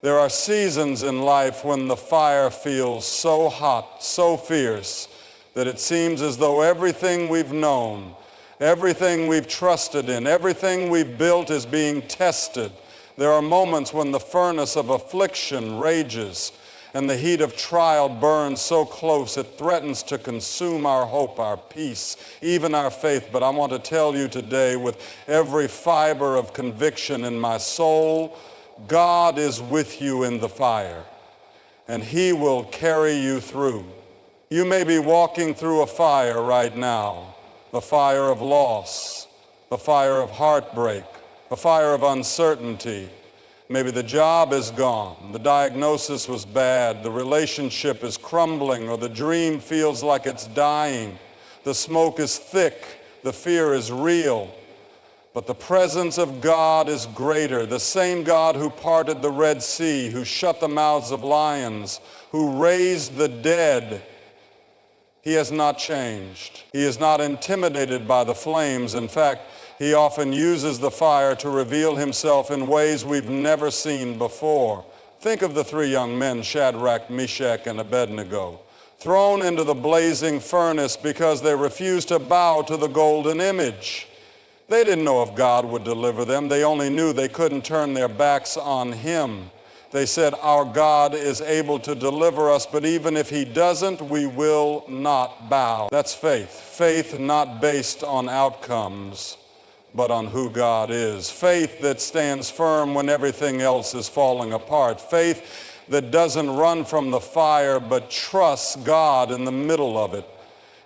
There are seasons in life when the fire feels so hot, so fierce, that it seems as though everything we've known, everything we've trusted in, everything we've built is being tested. There are moments when the furnace of affliction rages and the heat of trial burns so close it threatens to consume our hope, our peace, even our faith. But I want to tell you today with every fiber of conviction in my soul, God is with you in the fire, and He will carry you through. You may be walking through a fire right now, the fire of loss, the fire of heartbreak, a fire of uncertainty. Maybe the job is gone, the diagnosis was bad, the relationship is crumbling, or the dream feels like it's dying. The smoke is thick, the fear is real. But the presence of God is greater. The same God who parted the Red Sea, who shut the mouths of lions, who raised the dead, He has not changed. He is not intimidated by the flames. In fact, He often uses the fire to reveal Himself in ways we've never seen before. Think of the three young men, Shadrach, Meshach, and Abednego, thrown into the blazing furnace because they refused to bow to the golden image. They didn't know if God would deliver them. They only knew they couldn't turn their backs on Him. They said, our God is able to deliver us, but even if He doesn't, we will not bow. That's faith. Faith not based on outcomes, but on who God is. Faith that stands firm when everything else is falling apart. Faith that doesn't run from the fire, but trusts God in the middle of it.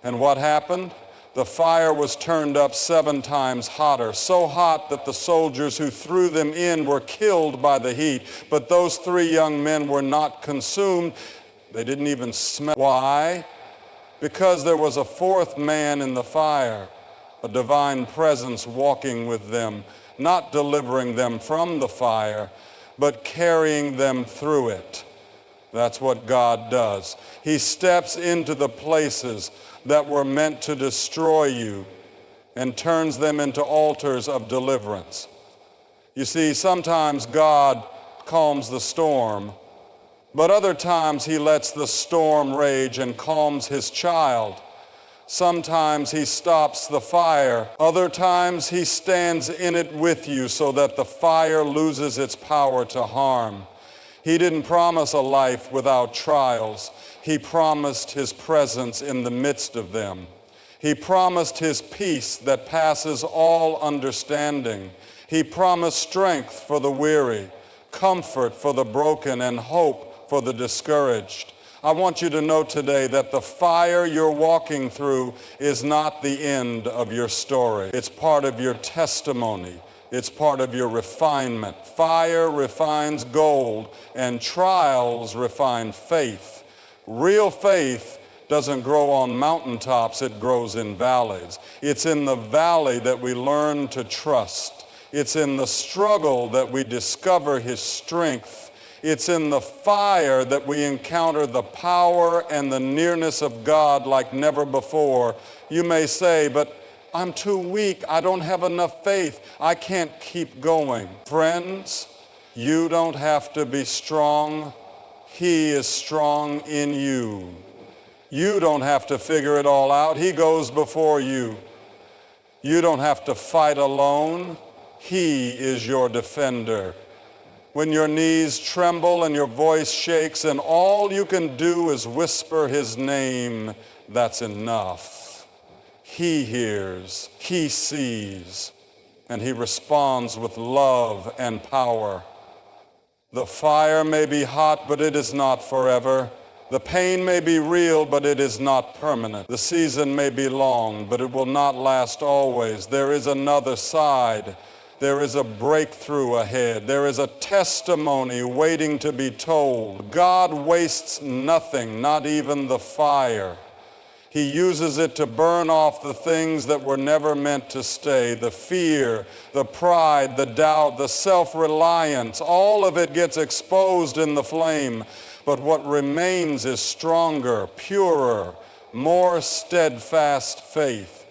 And what happened? The fire was turned up 7 times hotter, so hot that the soldiers who threw them in were killed by the heat. But those 3 young men were not consumed. They didn't even smell. Why? Because there was a 4th man in the fire, a divine presence walking with them, not delivering them from the fire, but carrying them through it. That's what God does. He steps into the places that were meant to destroy you and turns them into altars of deliverance. You see, sometimes God calms the storm, but other times He lets the storm rage and calms His child. Sometimes He stops the fire. Other times He stands in it with you so that the fire loses its power to harm. He didn't promise a life without trials. He promised His presence in the midst of them. He promised His peace that passes all understanding. He promised strength for the weary, comfort for the broken, and hope for the discouraged. I want you to know today that the fire you're walking through is not the end of your story. It's part of your testimony. It's part of your refinement. Fire refines gold, and trials refine faith. Real faith doesn't grow on mountaintops, it grows in valleys. It's in the valley that we learn to trust. It's in the struggle that we discover His strength. It's in the fire that we encounter the power and the nearness of God like never before. You may say, but I'm too weak. I don't have enough faith. I can't keep going. Friends, you don't have to be strong. He is strong in you. You don't have to figure it all out. He goes before you. You don't have to fight alone. He is your defender. When your knees tremble and your voice shakes and all you can do is whisper His name, that's enough. He hears, He sees, and He responds with love and power. The fire may be hot, but it is not forever. The pain may be real, but it is not permanent. The season may be long, but it will not last always. There is another side. There is a breakthrough ahead. There is a testimony waiting to be told. God wastes nothing, not even the fire. He uses it to burn off the things that were never meant to stay. The fear, the pride, the doubt, the self-reliance, all of it gets exposed in the flame. But what remains is stronger, purer, more steadfast faith.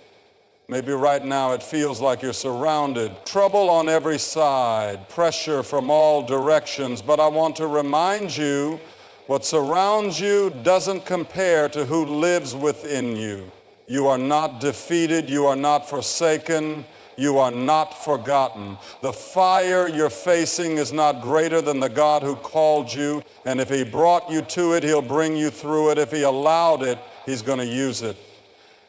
Maybe right now it feels like you're surrounded. Trouble on every side, pressure from all directions. But I want to remind you, what surrounds you doesn't compare to who lives within you. You are not defeated. You are not forsaken. You are not forgotten. The fire you're facing is not greater than the God who called you. And if he brought you to it, he'll bring you through it. If he allowed it, he's going to use it.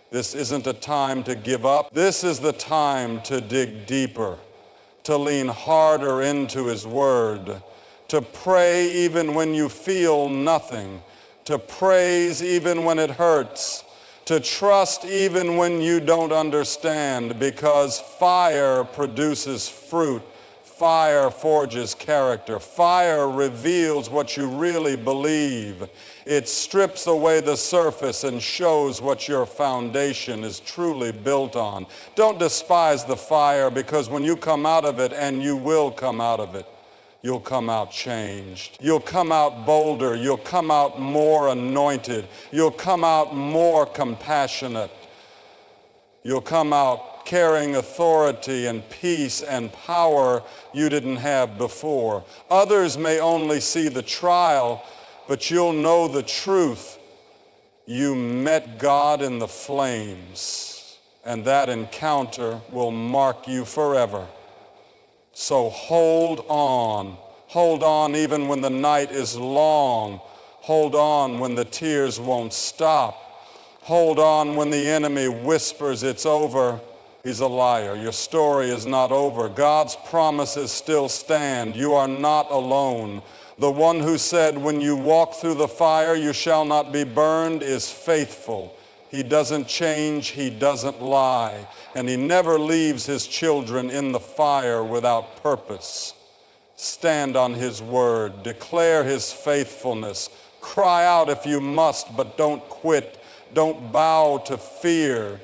This isn't a time to give up. This is the time to dig deeper, to lean harder into his word, to pray even when you feel nothing, to praise even when it hurts, to trust even when you don't understand, because fire produces fruit. Fire forges character. Fire reveals what you really believe. It strips away the surface and shows what your foundation is truly built on. Don't despise the fire, because when you come out of it, and you will come out of it, you'll come out changed. You'll come out bolder. You'll come out more anointed. You'll come out more compassionate. You'll come out carrying authority and peace and power you didn't have before. Others may only see the trial, but you'll know the truth. You met God in the flames, and that encounter will mark you forever. So hold on. Hold on even when the night is long. Hold on when the tears won't stop. Hold on when the enemy whispers it's over. He's a liar. Your story is not over. God's promises still stand. You are not alone. The one who said, when you walk through the fire, you shall not be burned, is faithful. He doesn't change. He doesn't lie. And he never leaves his children in the fire without purpose. Stand on his word. Declare his faithfulness. Cry out if you must, but don't quit. Don't bow to fear.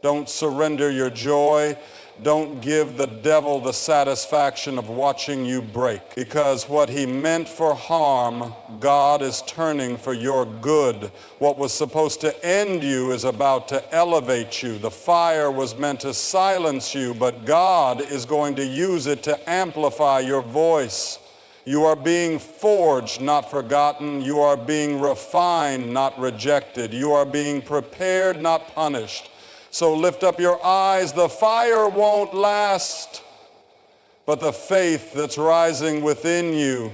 Don't surrender your joy. Don't give the devil the satisfaction of watching you break. Because what he meant for harm, God is turning for your good. What was supposed to end you is about to elevate you. The fire was meant to silence you, but God is going to use it to amplify your voice. You are being forged, not forgotten. You are being refined, not rejected. You are being prepared, not punished. So lift up your eyes. The fire won't last, but the faith that's rising within you,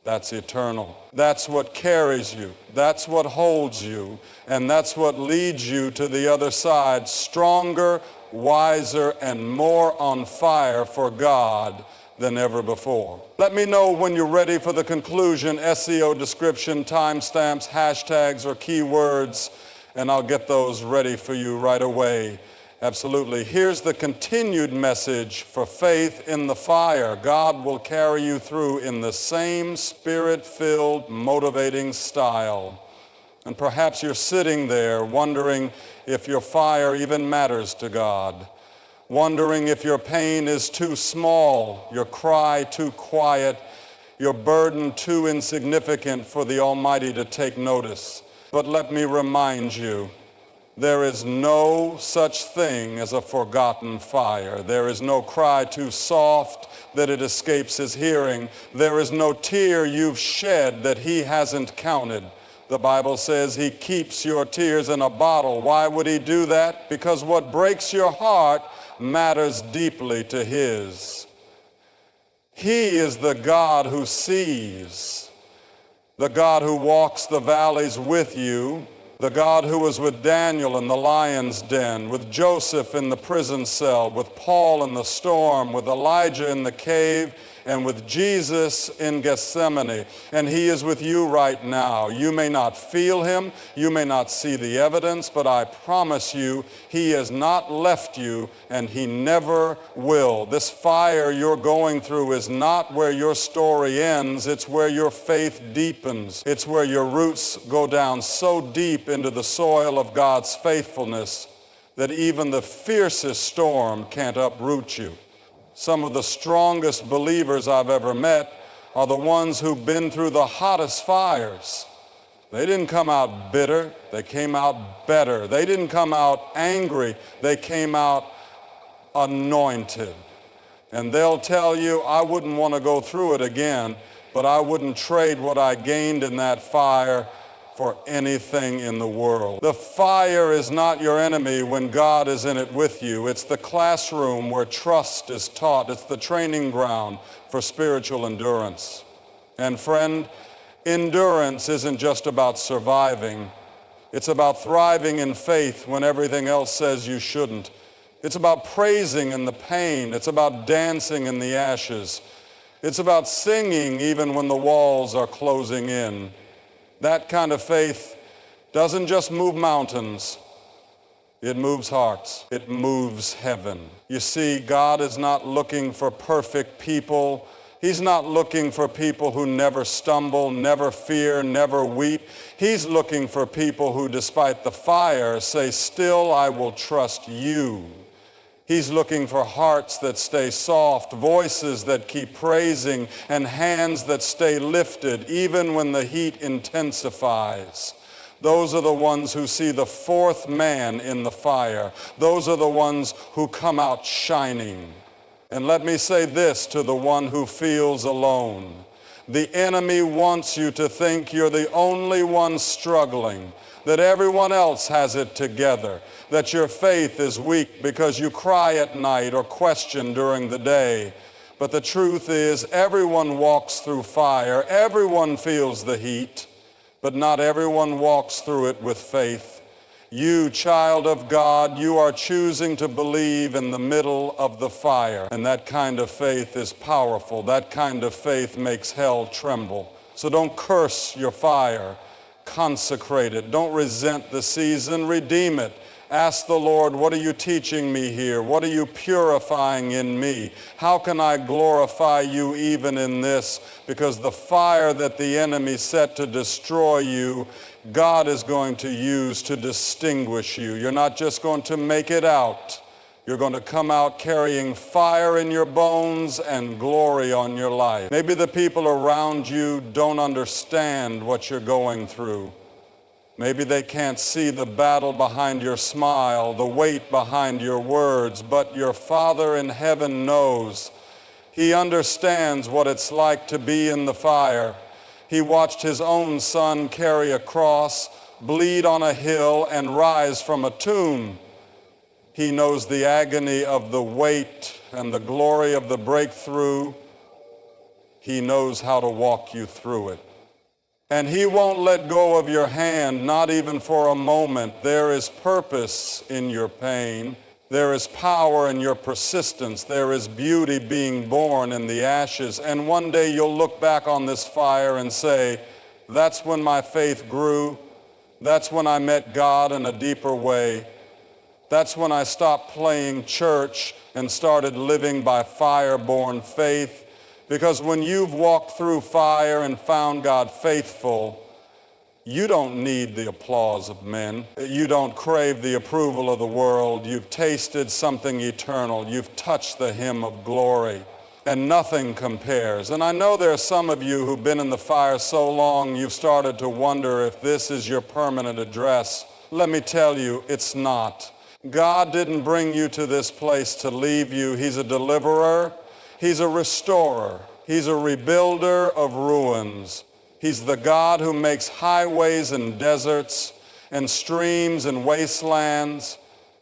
that's eternal. That's what carries you. That's what holds you. And that's what leads you to the other side, stronger, wiser, and more on fire for God than ever before. Let me know when you're ready for the conclusion, SEO description, timestamps, hashtags, or keywords, and I'll get those ready for you right away. Absolutely. Here's the continued message for faith in the fire. God will carry you through in the same spirit-filled, motivating style. And perhaps you're sitting there wondering if your fire even matters to God, wondering if your pain is too small, your cry too quiet, your burden too insignificant for the Almighty to take notice. But let me remind you, there is no such thing as a forgotten fire. There is no cry too soft that it escapes his hearing. There is no tear you've shed that he hasn't counted. The Bible says he keeps your tears in a bottle. Why would he do that? Because what breaks your heart matters deeply to his. He is the God who sees, the God who walks the valleys with you, the God who was with Daniel in the lion's den, with Joseph in the prison cell, with Paul in the storm, with Elijah in the cave, and with Jesus in Gethsemane. And he is with you right now. You may not feel him, you may not see the evidence, but I promise you, he has not left you, and he never will. This fire you're going through is not where your story ends, it's where your faith deepens. It's where your roots go down so deep into the soil of God's faithfulness that even the fiercest storm can't uproot you. Some of the strongest believers I've ever met are the ones who've been through the hottest fires. They didn't come out bitter, they came out better. They didn't come out angry, they came out anointed. And they'll tell you, I wouldn't want to go through it again, but I wouldn't trade what I gained in that fire for anything in the world. The fire is not your enemy when God is in it with you. It's the classroom where trust is taught. It's the training ground for spiritual endurance. And friend, endurance isn't just about surviving. It's about thriving in faith when everything else says you shouldn't. It's about praising in the pain. It's about dancing in the ashes. It's about singing even when the walls are closing in. That kind of faith doesn't just move mountains. It moves hearts. It moves heaven. You see, God is not looking for perfect people. He's not looking for people who never stumble, never fear, never weep. He's looking for people who, despite the fire, say, still I will trust you. He's looking for hearts that stay soft, voices that keep praising, and hands that stay lifted even when the heat intensifies. Those are the ones who see the fourth man in the fire. Those are the ones who come out shining. And let me say this to the one who feels alone. The enemy wants you to think you're the only one struggling, that everyone else has it together, that your faith is weak because you cry at night or question during the day. But the truth is, everyone walks through fire, everyone feels the heat, but not everyone walks through it with faith. You, child of God, you are choosing to believe in the middle of the fire, and that kind of faith is powerful. That kind of faith makes hell tremble. So don't curse your fire. Consecrate it. Don't resent the season. Redeem it. Ask the Lord, what are you teaching me here? What are you purifying in me? How can I glorify you even in this? Because the fire that the enemy set to destroy you, God is going to use to distinguish you. You're not just going to make it out. You're going to come out carrying fire in your bones and glory on your life. Maybe the people around you don't understand what you're going through. Maybe they can't see the battle behind your smile, the weight behind your words, but your Father in heaven knows. He understands what it's like to be in the fire. He watched his own son carry a cross, bleed on a hill, and rise from a tomb. He knows the agony of the weight and the glory of the breakthrough. He knows how to walk you through it. And he won't let go of your hand, not even for a moment. There is purpose in your pain. There is power in your persistence. There is beauty being born in the ashes. And one day you'll look back on this fire and say, that's when my faith grew. That's when I met God in a deeper way. That's when I stopped playing church and started living by fire-born faith. Because when you've walked through fire and found God faithful, you don't need the applause of men. You don't crave the approval of the world. You've tasted something eternal. You've touched the hem of glory, and nothing compares. And I know there are some of you who've been in the fire so long you've started to wonder if this is your permanent address. Let me tell you, it's not. God didn't bring you to this place to leave you. He's a deliverer. He's a restorer. He's a rebuilder of ruins. He's the God who makes highways and deserts and streams and wastelands.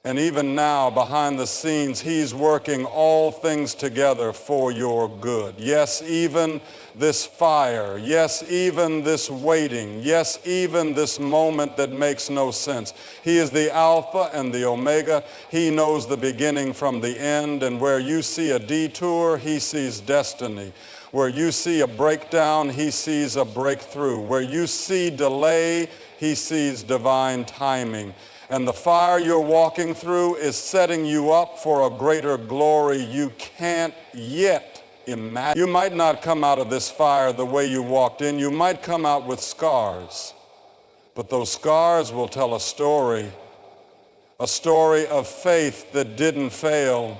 And even now, behind the scenes, he's working all things together for your good. Yes, even this fire. Yes, even this waiting. Yes, even this moment that makes no sense. He is the Alpha and the Omega. He knows the beginning from the end. And where you see a detour, he sees destiny. Where you see a breakdown, he sees a breakthrough. Where you see delay, he sees divine timing. And the fire you're walking through is setting you up for a greater glory you can't yet imagine. You might not come out of this fire the way you walked in. You might come out with scars. But those scars will tell a story of faith that didn't fail,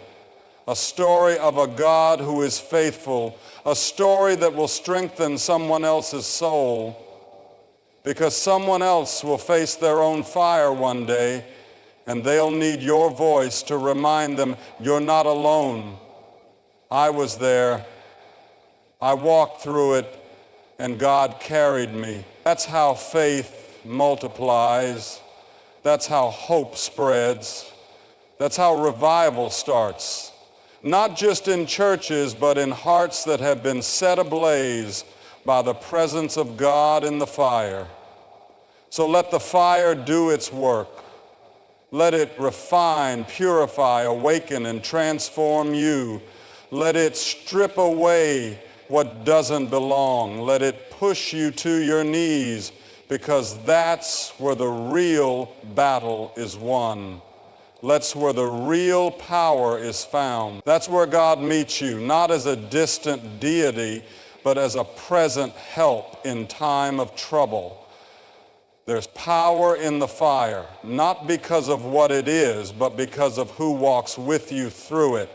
a story of a God who is faithful, a story that will strengthen someone else's soul. because someone else will face their own fire one day, and they'll need your voice to remind them, you're not alone. I was there. I walked through it, and God carried me. That's how faith multiplies. That's how hope spreads. That's how revival starts. Not just in churches, but in hearts that have been set ablaze by the presence of God in the fire. So let the fire do its work. Let it refine, purify, awaken, and transform you. Let it strip away what doesn't belong. Let it push you to your knees, because that's where the real battle is won. That's where the real power is found. That's where God meets you, not as a distant deity, but as a present help in time of trouble. There's power in the fire, not because of what it is, but because of who walks with you through it.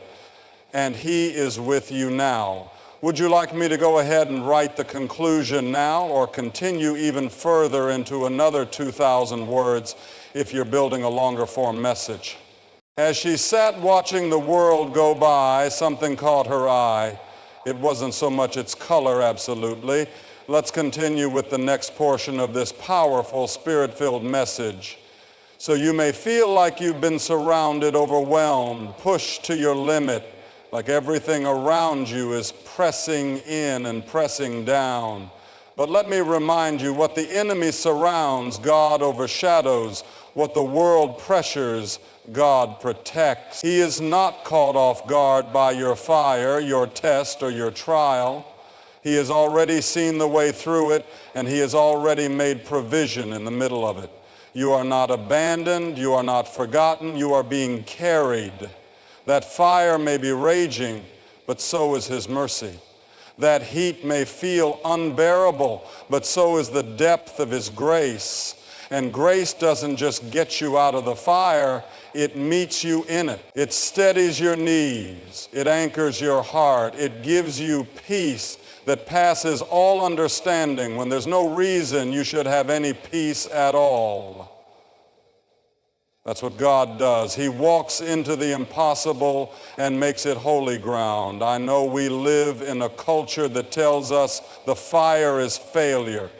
And he is with you now. Would you like me to go ahead and write the conclusion now, or continue even further into another 2,000 words if you're building a longer form message? As she sat watching the world go by, something caught her eye. It wasn't so much its color, absolutely. Let's continue with the next portion of this powerful, spirit-filled message. So you may feel like you've been surrounded, overwhelmed, pushed to your limit, like everything around you is pressing in and pressing down. But let me remind you, what the enemy surrounds, God overshadows. What the world pressures, God protects. He is not caught off guard by your fire, your test, or your trial. He has already seen the way through it, and he has already made provision in the middle of it. You are not abandoned. You are not forgotten. You are being carried. That fire may be raging, but so is his mercy. That heat may feel unbearable, but so is the depth of his grace. And grace doesn't just get you out of the fire, it meets you in it. It steadies your knees. It anchors your heart. It gives you peace that passes all understanding, when there's no reason you should have any peace at all. That's what God does. He walks into the impossible and makes it holy ground. I know we live in a culture that tells us the fire is failure.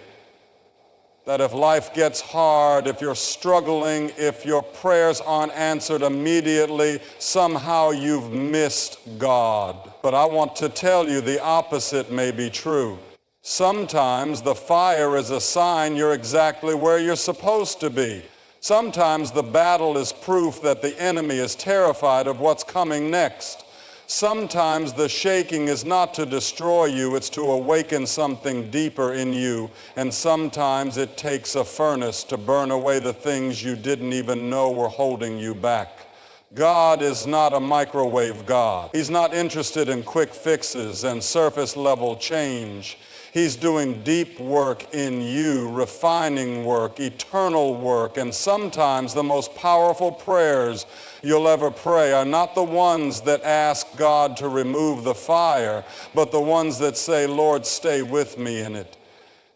That if life gets hard, if you're struggling, if your prayers aren't answered immediately, somehow you've missed God. But I want to tell you the opposite may be true. Sometimes the fire is a sign you're exactly where you're supposed to be. Sometimes the battle is proof that the enemy is terrified of what's coming next. Sometimes the shaking is not to destroy you, it's to awaken something deeper in you. And sometimes it takes a furnace to burn away the things you didn't even know were holding you back. God is not a microwave God. He's not interested in quick fixes and surface level change. He's doing deep work in you, refining work, eternal work. And sometimes the most powerful prayers you'll ever pray are not the ones that ask God to remove the fire, but the ones that say, Lord, stay with me in it.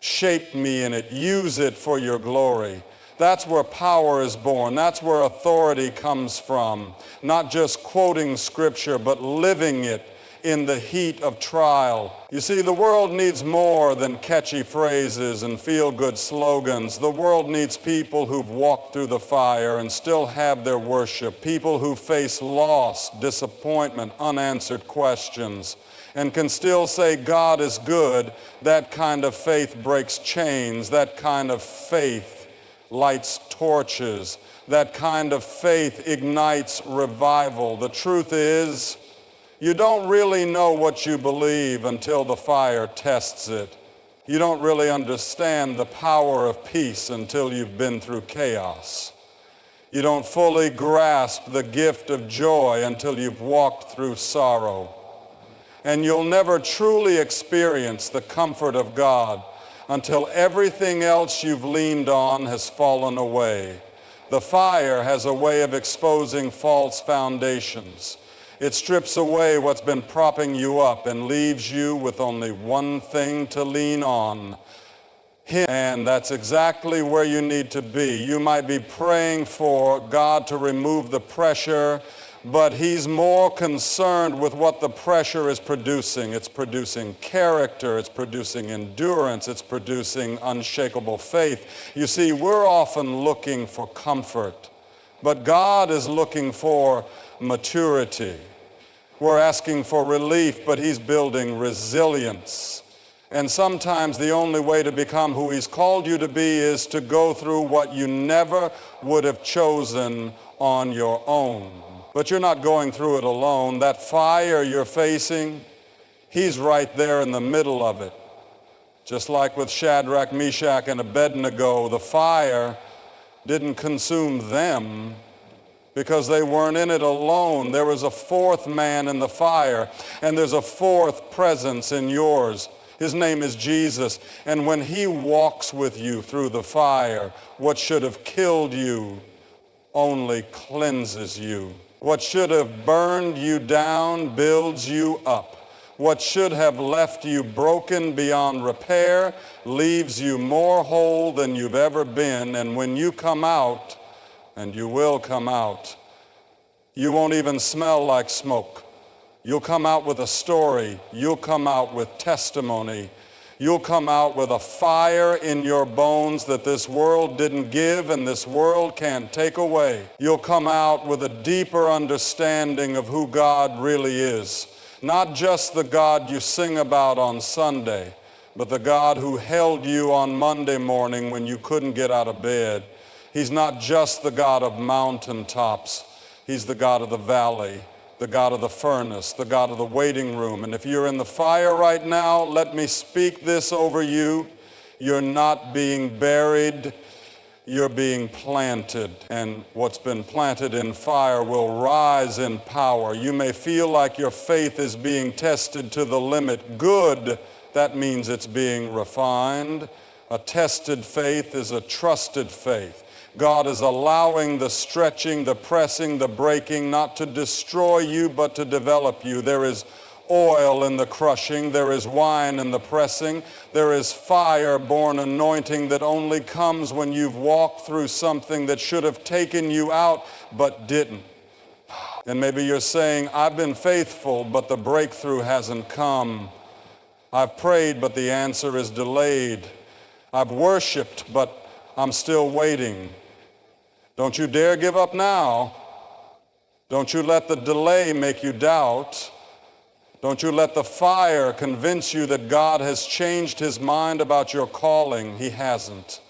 Shape me in it. Use it for your glory. That's where power is born. That's where authority comes from. Not just quoting scripture, but living it in the heat of trial. You see, the world needs more than catchy phrases and feel-good slogans. The world needs people who've walked through the fire and still have their worship, people who face loss, disappointment, unanswered questions, and can still say God is good. That kind of faith breaks chains. That kind of faith lights torches. That kind of faith ignites revival. The truth is, you don't really know what you believe until the fire tests it. You don't really understand the power of peace until you've been through chaos. You don't fully grasp the gift of joy until you've walked through sorrow. And you'll never truly experience the comfort of God until everything else you've leaned on has fallen away. The fire has a way of exposing false foundations. It strips away what's been propping you up and leaves you with only one thing to lean on. Him, and that's exactly where you need to be. You might be praying for God to remove the pressure, but he's more concerned with what the pressure is producing. It's producing character, it's producing endurance, it's producing unshakable faith. You see, we're often looking for comfort, but God is looking for maturity. We're asking for relief, but he's building resilience. And sometimes the only way to become who he's called you to be is to go through what you never would have chosen on your own. But you're not going through it alone. That fire you're facing, he's right there in the middle of it. Just like with Shadrach, Meshach, and Abednego, the fire didn't consume them because they weren't in it alone. There was a fourth man in the fire, and there's a fourth presence in yours. His name is Jesus, and when he walks with you through the fire, what should have killed you only cleanses you. What should have burned you down builds you up. What should have left you broken beyond repair leaves you more whole than you've ever been. And when you come out, and you will come out, you won't even smell like smoke. You'll come out with a story. You'll come out with testimony. You'll come out with a fire in your bones that this world didn't give and this world can't take away. You'll come out with a deeper understanding of who God really is. Not just the God you sing about on Sunday, but the God who held you on Monday morning when you couldn't get out of bed. He's not just the God of mountaintops. He's the God of the valley, the God of the furnace, the God of the waiting room. And if you're in the fire right now, let me speak this over you. You're not being buried, you're being planted. And what's been planted in fire will rise in power. You may feel like your faith is being tested to the limit. Good, that means it's being refined. A tested faith is a trusted faith. God is allowing the stretching, the pressing, the breaking, not to destroy you, but to develop you. There is oil in the crushing. There is wine in the pressing. There is fire-born anointing that only comes when you've walked through something that should have taken you out, but didn't. And maybe you're saying, I've been faithful, but the breakthrough hasn't come. I've prayed, but the answer is delayed. I've worshiped, but I'm still waiting. Don't you dare give up now. Don't you let the delay make you doubt. Don't you let the fire convince you that God has changed his mind about your calling. He hasn't.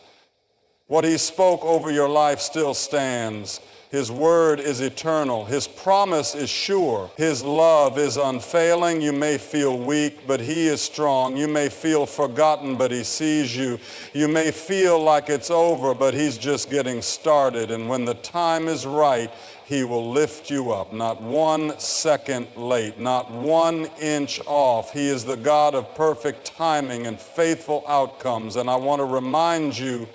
What he spoke over your life still stands. His word is eternal. His promise is sure. His love is unfailing. You may feel weak, but he is strong. You may feel forgotten, but he sees you. You may feel like it's over, but he's just getting started. And when the time is right, he will lift you up. Not 1 second late, not 1 inch off. He is the God of perfect timing and faithful outcomes. And I want to remind you,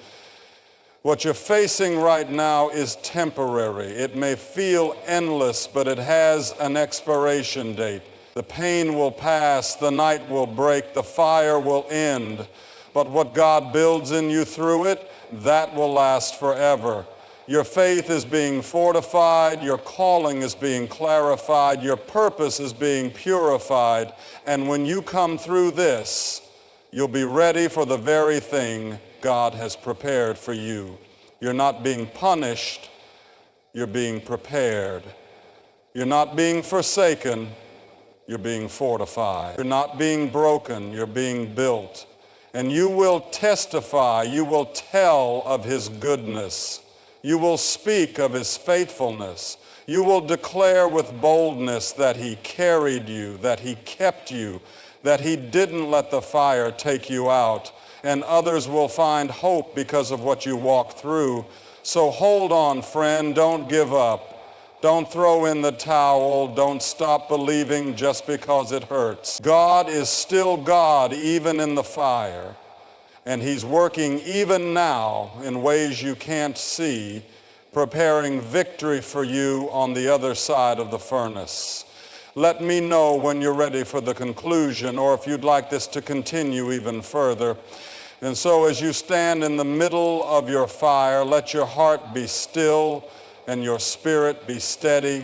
what you're facing right now is temporary. It may feel endless, but it has an expiration date. The pain will pass, the night will break, the fire will end. But what God builds in you through it, that will last forever. Your faith is being fortified, your calling is being clarified, your purpose is being purified. And when you come through this, you'll be ready for the very thing God has prepared for you. You're not being punished, you're being prepared. You're not being forsaken, you're being fortified. You're not being broken, you're being built. And you will testify, you will tell of his goodness. You will speak of his faithfulness. You will declare with boldness that he carried you, that he kept you, that he didn't let the fire take you out. And others will find hope because of what you walked through. So hold on, friend. Don't give up. Don't throw in the towel. Don't stop believing just because it hurts. God is still God, even in the fire. And he's working even now in ways you can't see, preparing victory for you on the other side of the furnace. Let me know when you're ready for the conclusion, or if you'd like this to continue even further. And so as you stand in the middle of your fire, let your heart be still and your spirit be steady.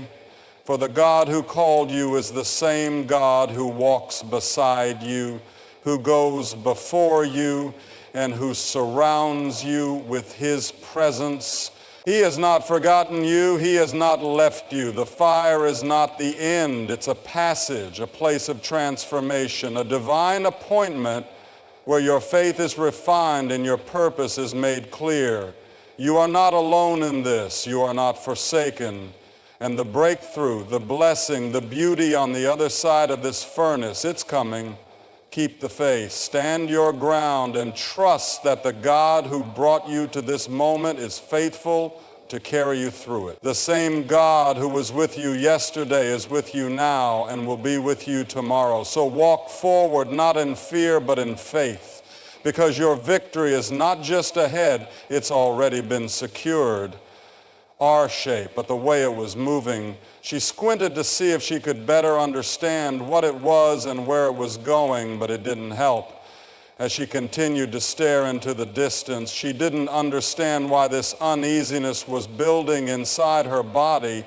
For the God who called you is the same God who walks beside you, who goes before you, and who surrounds you with his presence. He has not forgotten you. He has not left you. The fire is not the end. It's a passage, a place of transformation, a divine appointment where your faith is refined and your purpose is made clear. You are not alone in this. You are not forsaken. And the breakthrough, the blessing, the beauty on the other side of this furnace, it's coming. Keep the faith. Stand your ground and trust that the God who brought you to this moment is faithful to carry you through it. The same God who was with you yesterday is with you now and will be with you tomorrow. So walk forward, not in fear, but in faith, because your victory is not just ahead, it's already been secured. R-shape, but the way it was moving, she squinted to see if she could better understand what it was and where it was going, but it didn't help. As she continued to stare into the distance, she didn't understand why this uneasiness was building inside her body,